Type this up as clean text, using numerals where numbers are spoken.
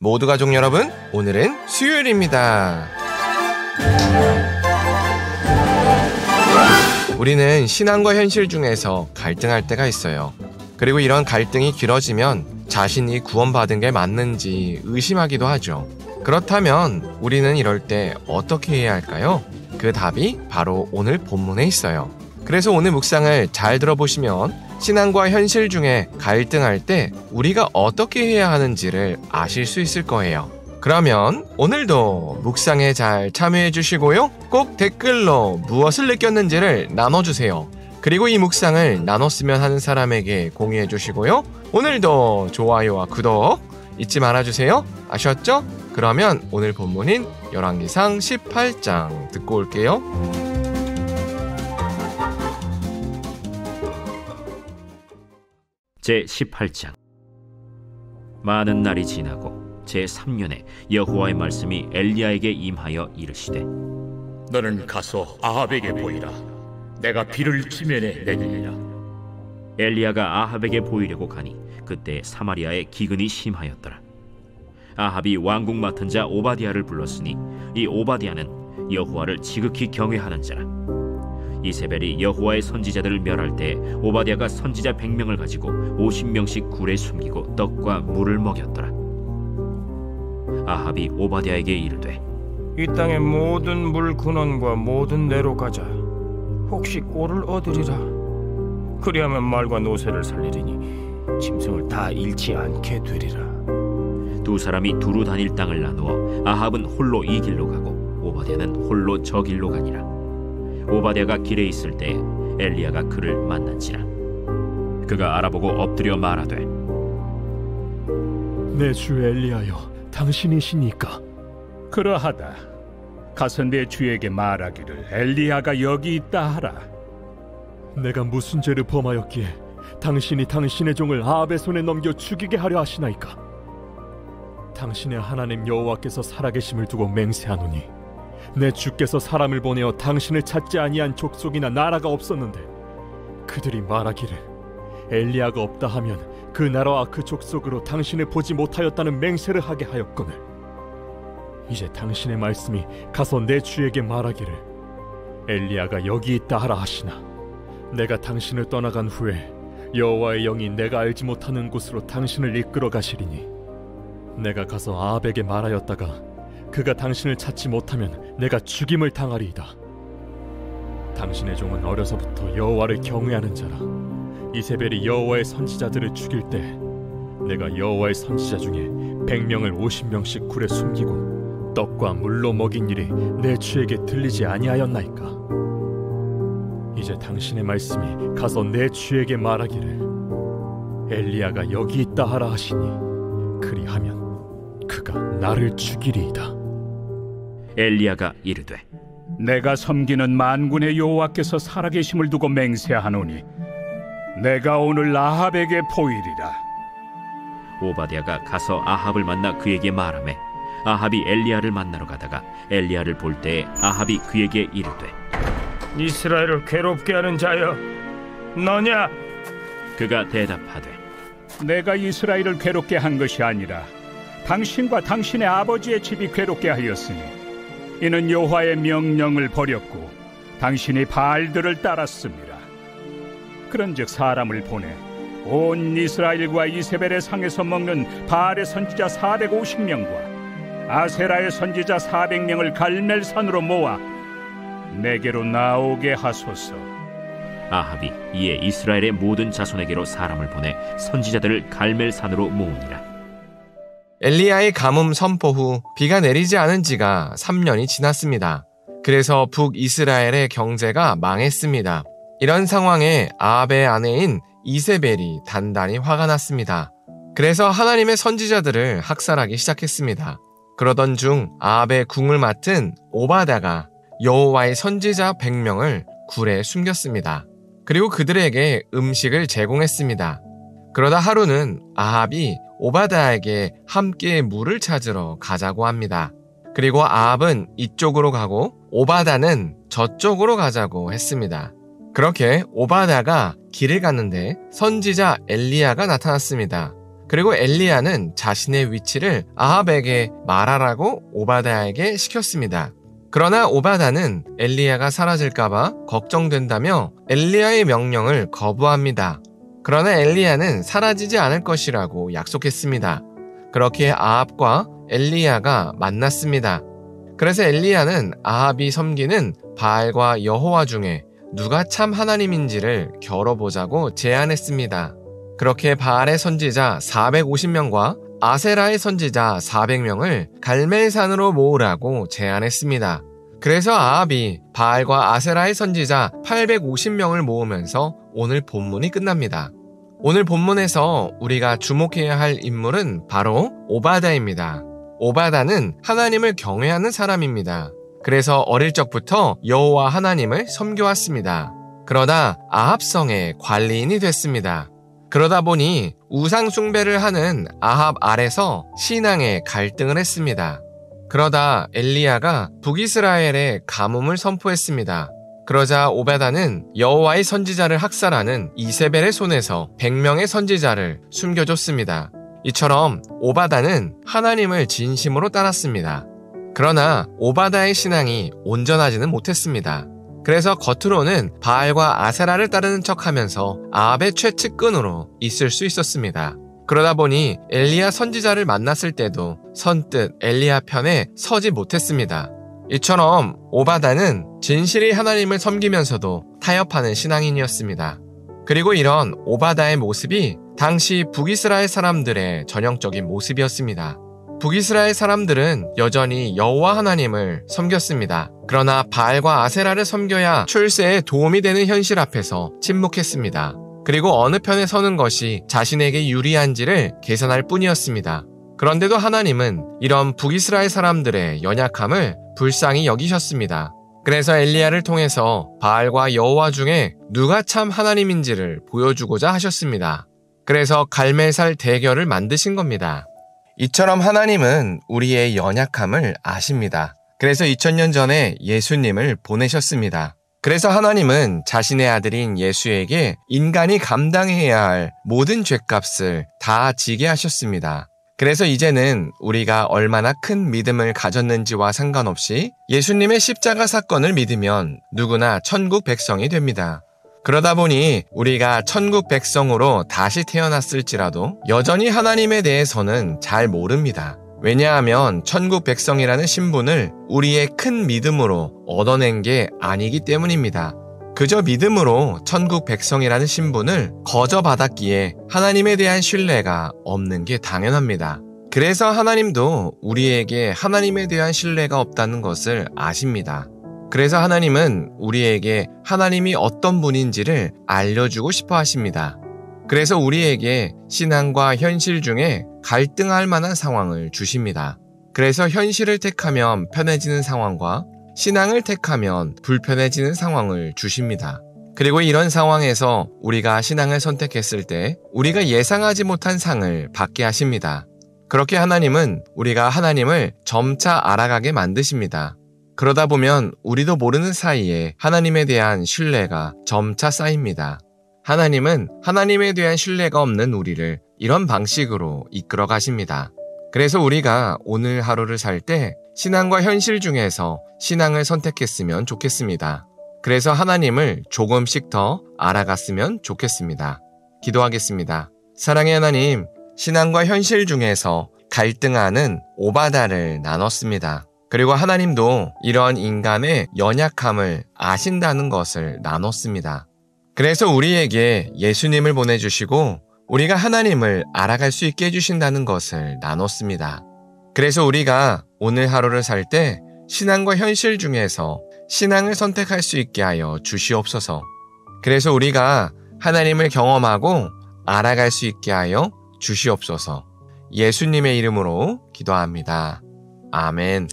모두 가족 여러분, 오늘은 수요일입니다. 우리는 신앙과 현실 중에서 갈등할 때가 있어요. 그리고 이런 갈등이 길어지면 자신이 구원받은 게 맞는지 의심하기도 하죠. 그렇다면 우리는 이럴 때 어떻게 해야 할까요? 그 답이 바로 오늘 본문에 있어요. 그래서 오늘 묵상을 잘 들어보시면 신앙과 현실 중에 갈등할 때 우리가 어떻게 해야 하는지를 아실 수 있을 거예요. 그러면 오늘도 묵상에 잘 참여해 주시고요. 꼭 댓글로 무엇을 느꼈는지를 나눠주세요. 그리고 이 묵상을 나눴으면 하는 사람에게 공유해 주시고요. 오늘도 좋아요와 구독 잊지 말아주세요. 아셨죠? 그러면 오늘 본문인 열왕기상 18장 듣고 올게요. 제18장. 많은 날이 지나고 제3년에 여호와의 말씀이 엘리야에게 임하여 이르시되, 너는 가서 아합에게 보이라. 내가 비를 지면에 내리리라. 엘리야가 아합에게 보이려고 가니 그때 사마리아에 기근이 심하였더라. 아합이 왕궁 맡은 자 오바댜를 불렀으니 이 오바댜는 여호와를 지극히 경외하는 자라. 이세벨이 여호와의 선지자들을 멸할 때 오바댜가 선지자 100명을 가지고 50명씩 굴에 숨기고 떡과 물을 먹였더라. 아합이 오바댜에게 이르되, 이 땅의 모든 물 근원과 모든 내로 가자. 혹시 꼴을 얻으리라. 그리하면 말과 노새를 살리리니 짐승을 다 잃지 않게 되리라. 두 사람이 두루 다닐 땅을 나누어 아합은 홀로 이 길로 가고 오바댜는 홀로 저 길로 가니라. 오바댜가 길에 있을 때 엘리야가 그를 만난지라. 그가 알아보고 엎드려 말하되, 내 주 엘리야여, 당신이시니까? 그러하다. 가서 내 주에게 말하기를 엘리야가 여기 있다 하라. 내가 무슨 죄를 범하였기에 당신이 당신의 종을 아합의 손에 넘겨 죽이게 하려 하시나이까? 당신의 하나님 여호와께서 살아계심을 두고 맹세하노니 내 주께서 사람을 보내어 당신을 찾지 아니한 족속이나 나라가 없었는데 그들이 말하기를 엘리야가 없다 하면 그 나라와 그 족속으로 당신을 보지 못하였다는 맹세를 하게 하였거늘 이제 당신의 말씀이 가서 내 주에게 말하기를 엘리야가 여기 있다 하라 하시나 내가 당신을 떠나간 후에 여호와의 영이 내가 알지 못하는 곳으로 당신을 이끌어 가시리니 내가 가서 아합에게 말하였다가 그가 당신을 찾지 못하면 내가 죽임을 당하리이다. 당신의 종은 어려서부터 여호와를 경외하는 자라. 이세벨이 여호와의 선지자들을 죽일 때 내가 여호와의 선지자 중에 100명을 50명씩 굴에 숨기고 떡과 물로 먹인 일이 내 주에게 들리지 아니하였나이까? 이제 당신의 말씀이 가서 내 주에게 말하기를 엘리야가 여기 있다 하라 하시니 그리하면 그가 나를 죽이리이다. 엘리야가 이르되, 내가 섬기는 만군의 여호와께서 살아계심을 두고 맹세하노니 내가 오늘 아합에게 보이리라. 오바댜가 가서 아합을 만나 그에게 말하매 아합이 엘리야를 만나러 가다가 엘리야를 볼 때에 아합이 그에게 이르되, 이스라엘을 괴롭게 하는 자여, 너냐? 그가 대답하되, 내가 이스라엘을 괴롭게 한 것이 아니라 당신과 당신의 아버지의 집이 괴롭게 하였으니 이는 여호와의 명령을 버렸고 당신이 바알들을 따랐습니다. 그런즉 사람을 보내 온 이스라엘과 이세벨의 상에서 먹는 바알의 선지자 450명과 아세라의 선지자 400명을 갈멜산으로 모아 내게로 나오게 하소서. 아합이 이에 이스라엘의 모든 자손에게로 사람을 보내 선지자들을 갈멜산으로 모으니라. 엘리야의 가뭄 선포 후 비가 내리지 않은 지가 3년이 지났습니다. 그래서 북이스라엘의 경제가 망했습니다. 이런 상황에 아합의 아내인 이세벨이 단단히 화가 났습니다. 그래서 하나님의 선지자들을 학살하기 시작했습니다. 그러던 중 아합의 궁을 맡은 오바댜가 여호와의 선지자 100명을 굴에 숨겼습니다. 그리고 그들에게 음식을 제공했습니다. 그러다 하루는 아합이 오바댜에게 함께 물을 찾으러 가자고 합니다. 그리고 아합은 이쪽으로 가고 오바댜는 저쪽으로 가자고 했습니다. 그렇게 오바댜가 길을 갔는데 선지자 엘리야가 나타났습니다. 그리고 엘리야는 자신의 위치를 아합에게 말하라고 오바댜에게 시켰습니다. 그러나 오바댜는 엘리야가 사라질까봐 걱정된다며 엘리야의 명령을 거부합니다. 그러나 엘리야는 사라지지 않을 것이라고 약속했습니다. 그렇게 아합과 엘리야가 만났습니다. 그래서 엘리야는 아합이 섬기는 바알과 여호와 중에 누가 참 하나님인지를 겨뤄보자고 제안했습니다. 그렇게 바알의 선지자 450명과 아세라의 선지자 400명을 갈멜산으로 모으라고 제안했습니다. 그래서 아합이 바알과 아세라의 선지자 850명을 모으면서 오늘 본문이 끝납니다. 오늘 본문에서 우리가 주목해야 할 인물은 바로 오바댜입니다. 오바댜는 하나님을 경외하는 사람입니다. 그래서 어릴 적부터 여호와 하나님을 섬겨왔습니다. 그러다 아합성의 관리인이 됐습니다. 그러다 보니 우상 숭배를 하는 아합 아래서 신앙의 갈등을 했습니다. 그러다 엘리야가 북이스라엘에 가뭄을 선포했습니다. 그러자 오바댜는 여호와의 선지자를 학살하는 이세벨의 손에서 100명의 선지자를 숨겨줬습니다. 이처럼 오바댜는 하나님을 진심으로 따랐습니다. 그러나 오바댜의 신앙이 온전하지는 못했습니다. 그래서 겉으로는 바알과 아세라를 따르는 척하면서 아합의 최측근으로 있을 수 있었습니다. 그러다 보니 엘리야 선지자를 만났을 때도 선뜻 엘리야 편에 서지 못했습니다. 이처럼 오바댜는 진실히 하나님을 섬기면서도 타협하는 신앙인이었습니다. 그리고 이런 오바댜의 모습이 당시 북이스라엘 사람들의 전형적인 모습이었습니다. 북이스라엘 사람들은 여전히 여호와 하나님을 섬겼습니다. 그러나 바알과 아세라를 섬겨야 출세에 도움이 되는 현실 앞에서 침묵했습니다. 그리고 어느 편에 서는 것이 자신에게 유리한지를 계산할 뿐이었습니다. 그런데도 하나님은 이런 북이스라엘 사람들의 연약함을 불쌍히 여기셨습니다. 그래서 엘리야를 통해서 바알과 여호와 중에 누가 참 하나님인지를 보여주고자 하셨습니다. 그래서 갈멜살 대결을 만드신 겁니다. 이처럼 하나님은 우리의 연약함을 아십니다. 그래서 2000년 전에 예수님을 보내셨습니다. 그래서 하나님은 자신의 아들인 예수에게 인간이 감당해야 할 모든 죄값을 다 지게 하셨습니다. 그래서 이제는 우리가 얼마나 큰 믿음을 가졌는지와 상관없이 예수님의 십자가 사건을 믿으면 누구나 천국 백성이 됩니다. 그러다 보니 우리가 천국 백성으로 다시 태어났을지라도 여전히 하나님에 대해서는 잘 모릅니다. 왜냐하면 천국 백성이라는 신분을 우리의 큰 믿음으로 얻어낸 게 아니기 때문입니다. 그저 믿음으로 천국 백성이라는 신분을 거저받았기에 하나님에 대한 신뢰가 없는 게 당연합니다. 그래서 하나님도 우리에게 하나님에 대한 신뢰가 없다는 것을 아십니다. 그래서 하나님은 우리에게 하나님이 어떤 분인지를 알려주고 싶어 하십니다. 그래서 우리에게 신앙과 현실 중에 갈등할 만한 상황을 주십니다. 그래서 현실을 택하면 편해지는 상황과 신앙을 택하면 불편해지는 상황을 주십니다. 그리고 이런 상황에서 우리가 신앙을 선택했을 때 우리가 예상하지 못한 상을 받게 하십니다. 그렇게 하나님은 우리가 하나님을 점차 알아가게 만드십니다. 그러다 보면 우리도 모르는 사이에 하나님에 대한 신뢰가 점차 쌓입니다. 하나님은 하나님에 대한 신뢰가 없는 우리를 이런 방식으로 이끌어 가십니다. 그래서 우리가 오늘 하루를 살 때 신앙과 현실 중에서 신앙을 선택했으면 좋겠습니다. 그래서 하나님을 조금씩 더 알아갔으면 좋겠습니다. 기도하겠습니다. 사랑의 하나님, 신앙과 현실 중에서 갈등하는 오바댜를 나눴습니다. 그리고 하나님도 이런 인간의 연약함을 아신다는 것을 나눴습니다. 그래서 우리에게 예수님을 보내주시고 우리가 하나님을 알아갈 수 있게 해주신다는 것을 나눴습니다. 그래서 우리가 오늘 하루를 살 때 신앙과 현실 중에서 신앙을 선택할 수 있게 하여 주시옵소서. 그래서 우리가 하나님을 경험하고 알아갈 수 있게 하여 주시옵소서. 예수님의 이름으로 기도합니다. 아멘.